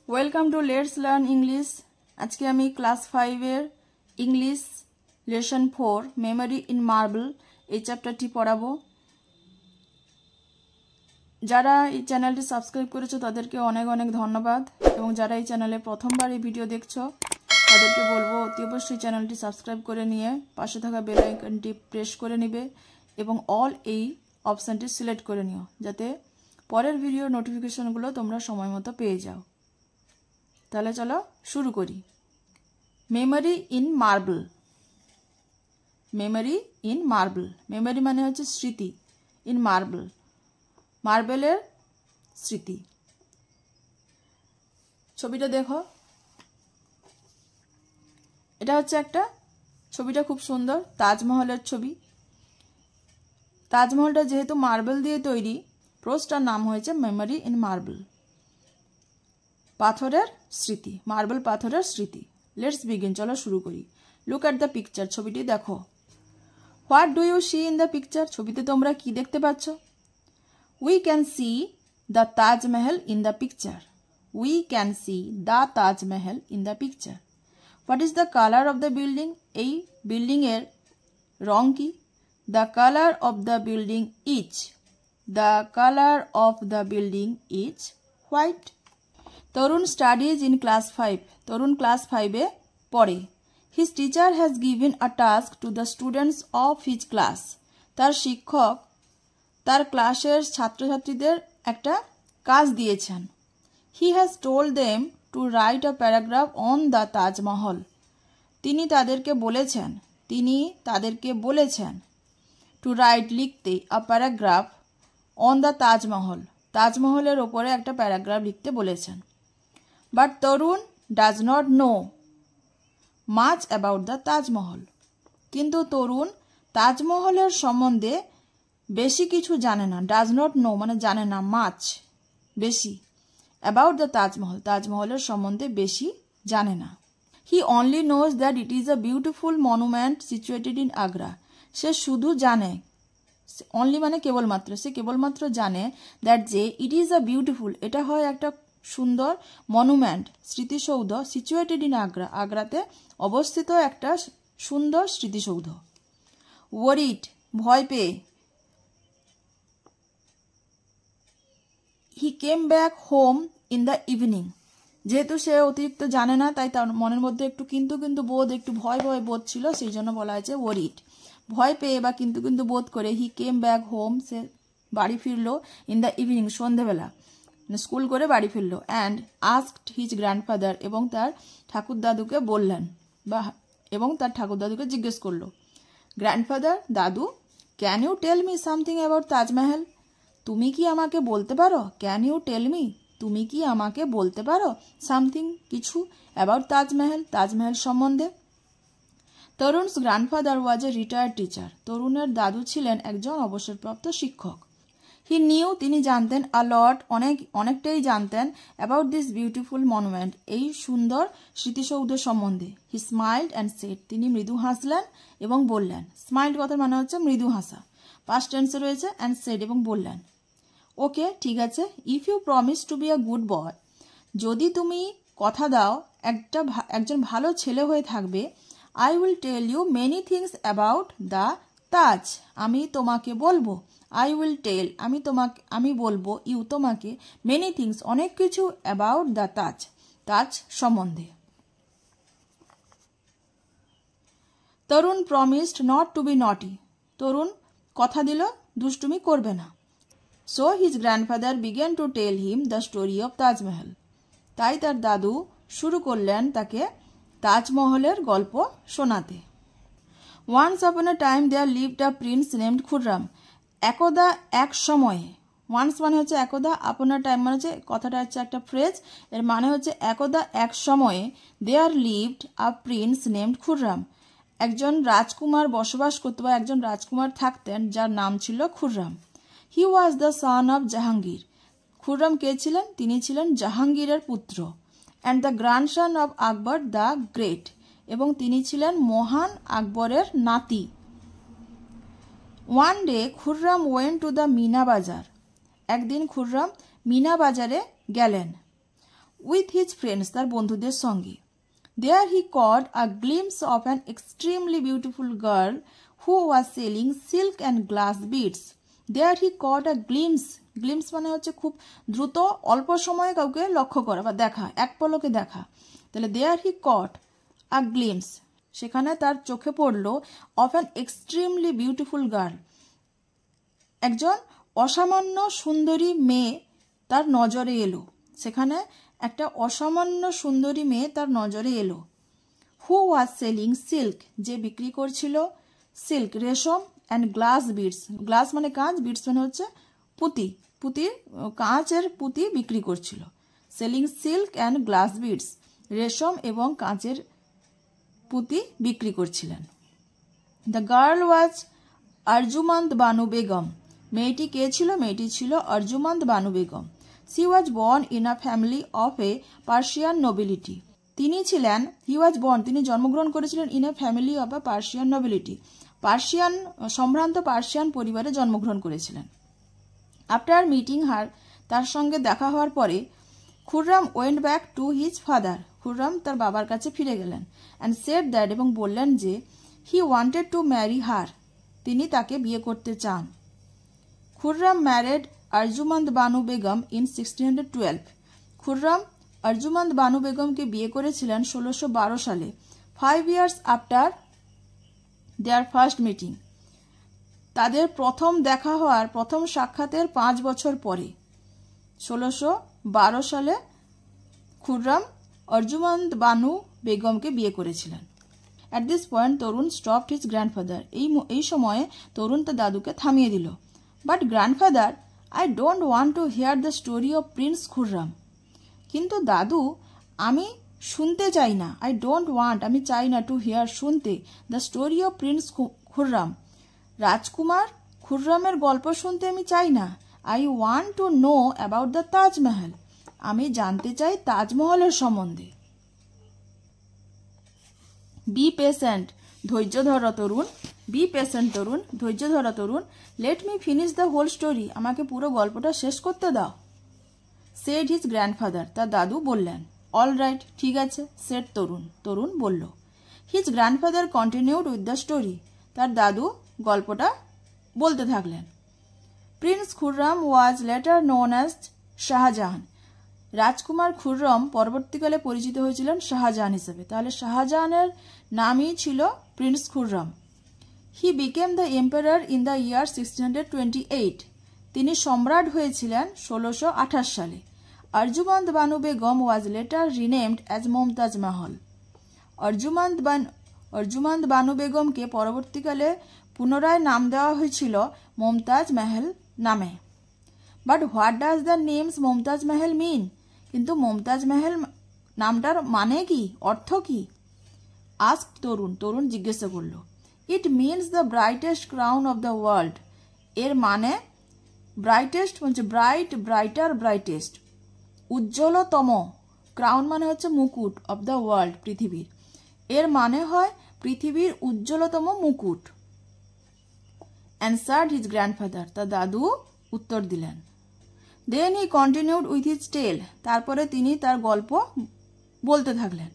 Welcome to let's learn English. আজকে আমি class 5-এর English lesson 4 memory in marble এই চ্যাপ্টারটি পড়াবো। যারা এই চ্যানেলটি সাবস্ক্রাইব করেছো তাদেরকে অনেক অনেক ধন্যবাদ, এবং যারা এই চ্যানেলে প্রথমবার এই ভিডিও দেখছো তাদেরকে বলবো অতি অবশ্যই চ্যানেলটি সাবস্ক্রাইব করে নিয়ে পাশে থাকা বেল আইকনটি প্রেস করে নিবে এবং অল এই অপশানটি সিলেক্ট করে নিও, যাতে পরের ভিডিওর নোটিফিকেশনগুলো তোমরা সময় মতো পেয়ে যাও। তাহলে চলো শুরু করি। Memory in marble. Memory in marble, memory মানে হচ্ছে স্মৃতি, ইন মার্বেল মার্বেলের স্মৃতি। ছবিটা দেখো, এটা হচ্ছে একটা ছবিটা খুব সুন্দর তাজমহলের ছবি। তাজমহলটা যেহেতু মার্বেল দিয়ে তৈরি, পোস্টটার নাম হয়েছে মেমোরি ইন মার্বেল, পাথরের স্মৃতি, মার্বেল পাথরের স্মৃতি। লেটস বিগিন, চলো শুরু করি। লুক অ্যাট দ্য পিকচার, ছবিটি দেখো। What do you see in the picture, ছবিতে তোমরা কি দেখতে পাচ্ছ? We can see the Taj Mahal in the picture. We can see the Taj Mahal in the picture. What is the colour of the building, এই বিল্ডিংয়ের রং কি? The colour of the building is, the colour of the building is white. Tarun studies in class 5, Tarun class 5-এ পড়ে। His teacher has given a task to the students of his class, তার শিক্ষক তার ক্লাসের ছাত্রছাত্রীদের একটা কাজ দিয়েছেন। He has told them to write a paragraph on the Taj Mahal, তিনি তাদেরকে বলেছেন টু রাইট, লিখতে, a paragraph on the Taj Mahal, তাজমহলের ওপরে একটা প্যারাগ্রাফ লিখতে বলেছেন। But Tarun does not know much about the Taj Mahal, কিন্তু তরুণ তাজমহলের সম্বন্ধে বেশি কিছু জানে না। ডাজ নট নো মানে জানে না, মাচ বেশি, অ্যাবাউট দ্য তাজমহল তাজমহলের সম্বন্ধে বেশি জানে না। He only knows that it is a beautiful monument situated in Agra, সে শুধু জানে, অনলি মানে কেবলমাত্র, সে কেবলমাত্র জানে দ্যাট যে ইট ইজ আ বিউটিফুল, এটা হয় একটা সুন্দর মনুমেন্ট, স্মৃতিসৌধ, সিচুয়েটেড ইন আগ্রা, আগ্রাতে অবস্থিত একটা সুন্দর স্মৃতিসৌধ। ওয়ারিড ভয় পেয়ে, he came back home in the evening, যেহেতু সে অতিরিক্ত জানে না তাই তার মনের মধ্যে একটু কিন্তু বোধ, একটু ভয় বোধ ছিল, সেই জন্য বলা হয়েছে ওয়ারিড, ভয় পেয়ে বা কিন্তু বোধ করে। হি কেম ব্যাক হোম, সে বাড়ি ফিরলো, ইন দ্য ইভিনিং সন্ধেবেলা, স্কুল করে বাড়ি ফিরলো। অ্যান্ড আস্কড হিজ গ্র্যান্ডফাদার, এবং তার ঠাকুরদাদুকে বললেন এবং তার ঠাকুরদাদুকে জিজ্ঞেস করলো। গ্র্যান্ডফাদার, দাদু, can you tell me something about Taj Mahal, তুমি কি আমাকে বলতে পারো? ক্যান ইউ টেল মি, তুমি কি আমাকে বলতে পারো? সামথিং কিছু, অ্যাবাউট তাজমহল তাজমহল সম্বন্ধে। Tarun's grandfather was a retired teacher, তরুণের দাদু ছিলেন একজন অবসরপ্রাপ্ত শিক্ষক। হি নিউ, তিনি জানতেন, আ লট, অনেকটাই জানতেন, অ্যাবাউট দিস বিউটিফুল মনুমেন্ট, এই সুন্দর স্মৃতিসৌধ সম্বন্ধে। হি স্মাইল্ড অ্যান্ড সেড, তিনি মৃদু হাসলেন এবং বললেন। স্মাইল্ড কথার মানে হচ্ছে মৃদু হাসা, পাস্ট টেন্সে রয়েছে, অ্যান্ড সেড এবং বললেন। ওকে, ঠিক আছে। If you promise to be a good boy, যদি তুমি কথা দাও একজন ভালো ছেলে হয়ে থাকবে, I will tell you many things about the Taj, আমি তোমাকে বলবো, আই উইল টেল, আমি বলবো, ইউ তোমাকে, মেনি থিংস অনেক কিছু, অ্যাবাউট দ্য তাজ তাজ সম্বন্ধে। Tarun promised not to be naughty, Tarun কথা দিল দুষ্টুমি করবে না। So his grandfather began to tell him the story of Taj Mahal, তাই তার দাদু শুরু করলেন তাকে তাজমহলের গল্প শোনাতে। Once upon a time there lived a prince named Khurram, একদা এক সময়ে, ওয়ান্স মানে হচ্ছে একদা, আপন আ টাইম মানে হচ্ছে, কথাটা হচ্ছে একটা ফ্রেজ, এর মানে হচ্ছে একদা এক সময়ে, there lived a prince named Khurram, একজন রাজকুমার বসবাস করতে বা একজন রাজকুমার থাকতেন যার নাম ছিল Khurram. He was the son of Jahangir, Khurram কে ছিলেন? তিনি ছিলেন জাহাঙ্গীরের পুত্র। And the grandson of Akbar the great, এবং তিনি ছিলেন মহান আকবরের নাতি। One day Khurram went to the Meena Bazaar, একদিন খুররাম মিনা বাজারে গেলেন। উইথ হিজ ফ্রেন্ডস, তার বন্ধুদের সঙ্গে। There he caught a glimpse of an extremely beautiful girl who was selling silk and glass beads. There he caught a glimpse, glimpse মানে হচ্ছে খুব দ্রুত অল্প সময়ে কাউকে লক্ষ্য করা বা দেখা, এক পলকে দেখা। তাহলে দেয়ার হি কট আ গ্লিমস, সেখানে তার চোখে পড়ল of an extremely beautiful girl, একজন অসামান্য সুন্দরী মেয়ে তার নজরে এলো। সেখানে একটা অসামান্য সুন্দরী মেয়ে তার নজরে এলো। হু ওয়াজ সেলিং সিল্ক, যে বিক্রি করছিল সিল্ক, রেশম, অ্যান্ড গ্লাস বিডস, গ্লাস মানে কাঁচ, বিডস মানে হচ্ছে পুঁতি, পুঁতির কাঁচের পুঁতি বিক্রি করছিল। Selling silk and glass beads, রেশম এবং কাঁচের পুঁতি বিক্রি করছিলেন। The girl was Arjumand Banu Begum, মেয়েটি কে ছিল? মেয়েটি ছিল Arjumand Banu Begum. C was born in a family of A Persian nobility, তিনি ছিলেন, হি ওয়াজ বর্ন, তিনি জন্মগ্রহণ করেছিলেন in a family of a Persian nobility, Persian সম্ভ্রান্ত পার্সিয়ান পরিবারে জন্মগ্রহণ করেছিলেন। আফটার মিটিং হার, তার সঙ্গে দেখা হওয়ার পরে, Khurram went back to his father, Khurram তার বাবার কাছে ফিরে গেলেন। অ্যান্ড সেড দ্যাট, এবং বললেন যে he wanted to marry her, তিনি তাকে বিয়ে করতে চান। খুররাম ম্যারেড আরজুমান্দ বানু বেগম ইন 1612, খুররাম আরজুমান্দ বানু বেগমকে বিয়ে করেছিলেন 1612 সালে, 5 years after their first meeting, তাদের প্রথম দেখা হওয়ার, প্রথম সাক্ষাতের 5 বছর পরে 1612 সালে খুররাম আরজুমান্দ বানু বেগমকে বিয়ে করেছিলেন। At this point Tarun stopped his grandfather, এই সময়ে তরুণ তার দাদুকে থামিয়ে দিল। But grandfather, I don't want to here the story of prince Khurram, কিন্তু দাদু আমি শুনতে চাই না, আই ডোন্ট ওয়ান্ট, আমি চাই না, টু হিয়ার, শুনতে, the story of prince Khurram, রাজকুমার খুররামের গল্প শুনতে আমি চাই না। I want to know about the Taj Mahal, আমি জানতে চাই তাজমহলের সম্বন্ধে। বি পেশেন্ট, ধৈর্য ধরো তরুণ, বি পেশেন্ট তরুণ, ধৈর্য ধরো Tarun, let me finish the whole story, আমাকে পুরো গল্পটা শেষ করতে দাও। সেড হিজ গ্র্যান্ডফাদার, তার দাদু বললেন। অল রাইট, ঠিক আছে, সেড তরুণ, তরুণ বলল। His grandfather continued with the story, তার দাদু গল্পটা বলতে থাকলেন। Prince Khurram was later known as Shah Jahan, রাজকুমার খুররম পরবর্তীকালে পরিচিত হয়েছিলেন শাহজাহান হিসেবে। তাহলে শাহজাহানের নামই ছিল prince Khurram. He became the emperor in the year 1628, তিনি সম্রাট হয়েছিলেন 1628 সালে। Arjumand Banu Begum was later renamed as Mumtaz Mahal, Arjumand Banu বেগমকে পরবর্তীকালে পুনরায় নাম দেওয়া হয়েছিল মমতাজ মহল নামে। But what does the names Mumtaz Mahal mean, কিন্তু মমতাজ মহল নামটার মানে কি, অর্থ কি? আস্ক তরুণ, তরুণ জিজ্ঞাসা করল। It means the brightest crown of the world, এর মানে ব্রাইটেস্ট হচ্ছে ব্রাইট, ব্রাইটার, ব্রাইটেস্ট, উজ্জ্বলতম, ক্রাউন মানে হচ্ছে মুকুট, অফ দ্য ওয়ার্ল্ড পৃথিবীর, এর মানে হয় পৃথিবীর উজ্জ্বলতম মুকুট। অ্যান্সার্ড হিজ গ্র্যান্ডফাদার, তার দাদু উত্তর দিলেন। Then he continued with his tale, তারপরে তিনি তার গল্প বলতে থাকলেন।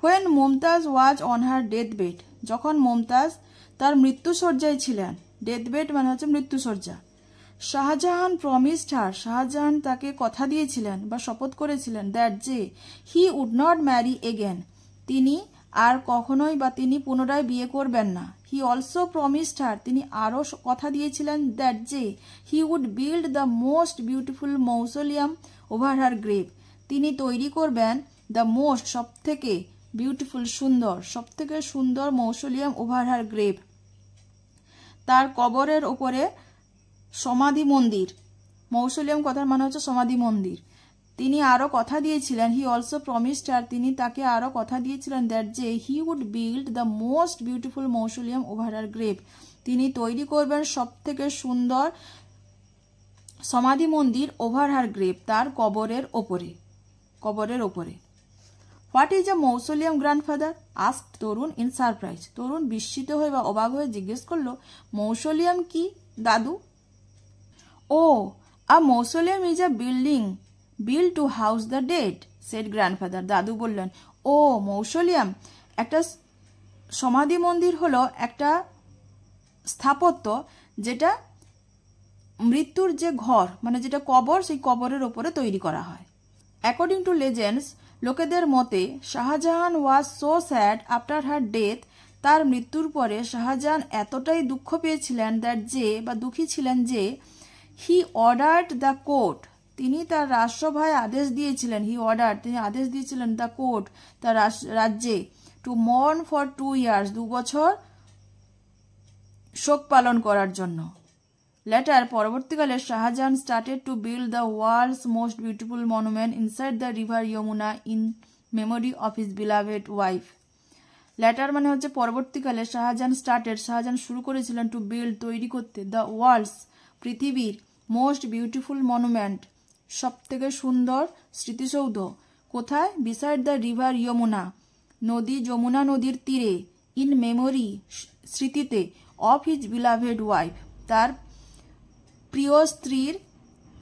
When Mumtaz was on her death bed, যখন মমতাজ তার মৃত্যুশয্যায় ছিলেন, ডেথ বেড মানে হচ্ছে মৃত্যুশয্যা, শাহজাহান প্রমিসড হার, শাহজাহান তাকে কথা দিয়েছিলেন বা শপথ করেছিলেন, দ্যাট যে he would not marry again, তিনি আর কখনোই বা তিনি পুনরায় বিয়ে করবেন না। হি অলসো প্রমিসড হার, তিনি আরও কথা দিয়েছিলেন, দ্যাট যে he would build the most beautiful mausoleum over her grave, তিনি তৈরি করবেন দ্য মোস্ট, সব থেকে বিউটিফুল, সুন্দর, সব থেকে সুন্দর মৌসোলিয়াম ওভার হার গ্রেভ, তার কবরের ওপরে সমাধি মন্দির, মৌসোলিয়াম কথার মানে হচ্ছে সমাধি মন্দির। তিনি আরও কথা দিয়েছিলেন, হি অলসো প্রমিসড হার, তিনি তাকে আরও কথা দিয়েছিলেন, দ্যাট যে he would build the most beautiful mausoleum over her grave, তিনি তৈরি করবেন সব থেকে সুন্দর সমাধি মন্দির ওভার হার গ্রেভ, তার কবরের ওপরে, কবরের ওপরে। What is a mausoleum grandfather, ask Tarun in surprise, Tarun বিস্মিত হয়ে বা অবাক হয়ে জিজ্ঞেস করলো, মৌসোলিয়াম কি দাদু? Oh, a mausoleum is a building built to house the dead, said grandfather. দাদু বললেন, ও মৌসোলিয়াম, একটা সমাধি মন্দির হলো একটা স্থাপত্য যেটা মৃত্যুর যে ঘর মানে যেটা কবর, সেই কবরের ওপরে তৈরি করা হয়। অ্যাকর্ডিং টু লেজেন্ডস, লোকেদের মতে Shahjahan was so sad after her death, তার মৃত্যুর পরে শাহজাহান এতটাই দুঃখ পেয়েছিলেন দুঃখী ছিলেন যে হি অর্ডার্ড দ্য কোর্ট, তিনি তার রাষ্ট্রভায় আদেশ দিয়েছিলেন, তিনি আদেশ দিয়েছিলেন দ্য কোর্ট, তার রাজ্যে, টু মর্ন ফর 2 years, 2 বছর শোক পালন করার জন্য। লেটার পরবর্তীকালে Shah Jahan started to build the world's most beautiful monument inside the river Yamuna in memory of his beloved wife. Later মানে হচ্ছে পরবর্তীকালে শাহজাহান শুরু করেছিলেন টু বিল্ড, তৈরি করতে, দ্য ওয়ার্ল্ডস, পৃথিবীর, মোস্ট বিউটিফুল মনুমেন্ট, সব থেকে সুন্দর স্মৃতিসৌধ। কোথায়? Beside the river Yamuna, Yamuna নদীর তীরে, ইন মেমোরি, স্মৃতিতে, অফ হিজ বিলাভেড ওয়াইফ, তার প্রিয় স্ত্রীর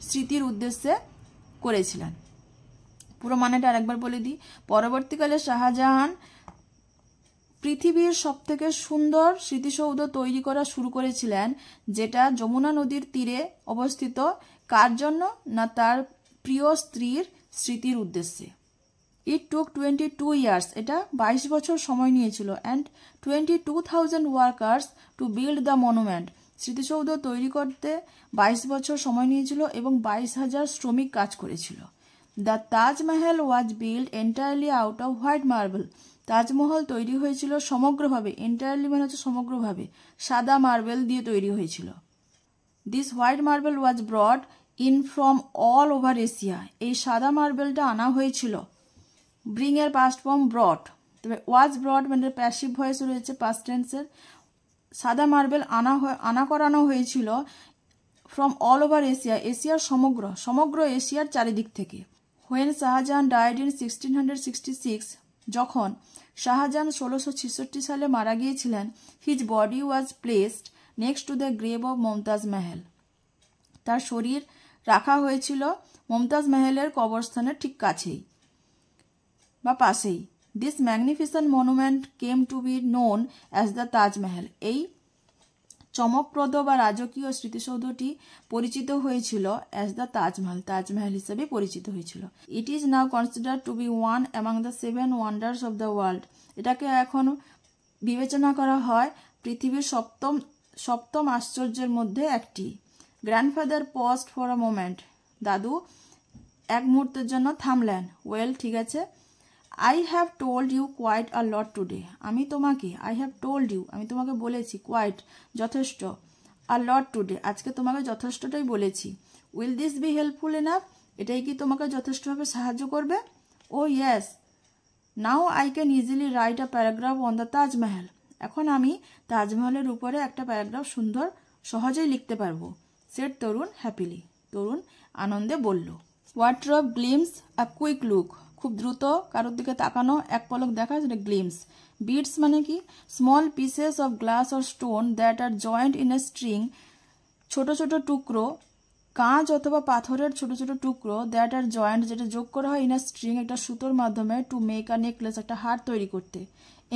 স্মৃতির উদ্দেশ্যে করেছিলেন। পুরো মানেটা আরেকবার বলে দিই। পরবর্তীকালে শাহজাহান পৃথিবীর সবথেকে সুন্দর স্মৃতিসৌধ তৈরি করা শুরু করেছিলেন, যেটা যমুনা নদীর তীরে অবস্থিত। কার জন্য? না তার প্রিয় স্ত্রীর স্মৃতির উদ্দেশ্যে। ইট টুক 22 years, এটা 22 বছর সময় নিয়েছিল, and 22,000 workers to build the monument, স্মৃতিসৌধ তৈরি করতে 22 বছর সময় নিয়েছিল এবং 22,000 শ্রমিক কাজ করেছিল। The Taj Mahal was build entirely out off white marble, Taj Mahal তৈরি হয়েছিল সমগ্রভাবে, এন্টায়ারলি মানে হচ্ছে সমগ্রভাবে, সাদা মার্বেল দিয়ে তৈরি হয়েছিল। This white marble was broad in from all over Asia, এই সাদা মার্বেলটা আনা হয়েছিল। ব্রিং এর পাস্ট ফর্ম ব্রড, তবে ওয়াজ ব্রড মানে প্যাসিভ ভয়েস রয়েছে পাস্ট টেন্সের। সাদা মার্বেল আনা করানো হয়েছিল ফ্রম অল ওভার এশিয়া, এশিয়ার সমগ্র এশিয়ার চারিদিক থেকে। হোয়েন শাহজাহান ডায়েড ইন 1666, যখন শাহজাহান 1666 সালে মারা গিয়েছিলেন, his body was placed next to the grave of Mumtaz Mahal, তার শরীর রাখা হয়েছিল মমতাজ মেহেলের কবরস্থানের ঠিক কাছেই বা পাশেই। This magnificent monument came to be known as the Taj Mahal, এই চমকপ্রদ বা রাজকীয় স্মৃতিসৌধটি পরিচিত হয়েছিল অ্যাজ দ্য তাজমহল হিসেবে পরিচিত হয়েছিল। It is now consider to be one among the 7 wonders of the world, এটাকে এখন বিবেচনা করা হয় পৃথিবীর সপ্তম আশ্চর্যের মধ্যে একটি। Grandfather paused for a moment, দাদু এক মুহূর্তের জন্য থামলেন। ওয়েল, ঠিক আছে। I have told you quite a lot today, আমি তোমাকে বলেছি, quite যথেষ্ট, a lot today আজকে তোমাকে যথেষ্টটাই বলেছি। Will this be helpful enough, এটাই কি তোমাকে যথেষ্টভাবে সাহায্য করবে? Oh yes, now I can easily write a paragraph on the Taj Mahal, এখন আমি তাজমহলের উপরে একটা প্যারাগ্রাফ সহজেই লিখতে পারবো। said তরুণ হ্যাপিলি, তরুণ আনন্দে বলল। Wardrobe glimpse, a quick look, খুব দ্রুত কারোর দিকে তাকানো, এক পলক দেখা, সেটা গ্লিমস। বিটস মানে কি? Small pieces of glass or stone that are joined in a string, ছোট ছোট টুকরো, কাঁচ অথবা পাথরের ছোট ছোট টুকরো, দ্যাট আর জয়েন্ট যেটা যোগ করা হয় ইন এ স্ট্রিং একটা সুতোর মাধ্যমে, টু মেক আ নেকলেস একটা হার তৈরি করতে।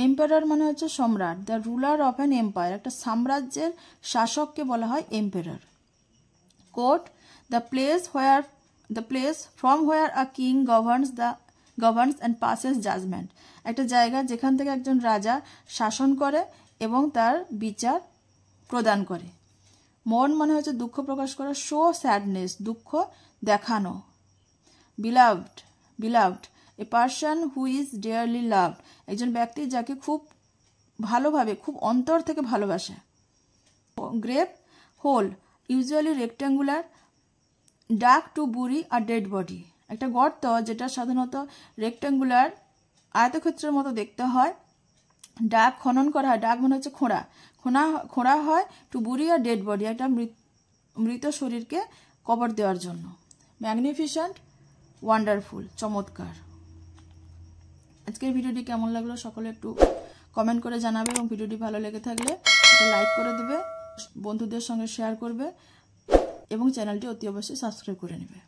এম্পায়ার মানে হচ্ছে সম্রাট, the ruler of an empire একটা সাম্রাজ্যের শাসককে বলা হয় empire. Court, the place from where a king governs and passes judgement, একটা জায়গা যেখান থেকে একজন রাজা শাসন করে এবং তার বিচার প্রদান করে। মর্ন মানে হচ্ছে দুঃখ প্রকাশ করা, শো স্যাডনেস দুঃখ দেখানো। Beloved a person who is dearly loved, একজন ব্যক্তি যাকে খুব ভালোভাবে, খুব অন্তর থেকে ভালোবাসে। Grave hole usually rectangular, dug to bury our dead body, একটা গর্ত যেটা সাধারণত রেক্ট্যাঙ্গুলার আয়তক্ষেত্রের মতো দেখতে হয়। ডাক খনন করা হয়, ডাক মানে হচ্ছে খোঁড়া হয়, two bury our dead body একটা মৃত শরীরকে কবর দেওয়ার জন্য। ম্যাগনিফিসেন্ট, ওয়ান্ডারফুল, চমৎকার। আজকের ভিডিওটি কেমন লাগলো সকলে একটু কমেন্ট করে জানাবে, এবং ভিডিওটি ভালো লেগে থাকলে এটা লাইক করে দেবে, বন্ধুদের সঙ্গে শেয়ার করবে এবং চ্যানেলটি অতি অবশ্যই সাবস্ক্রাইব করে নেবে।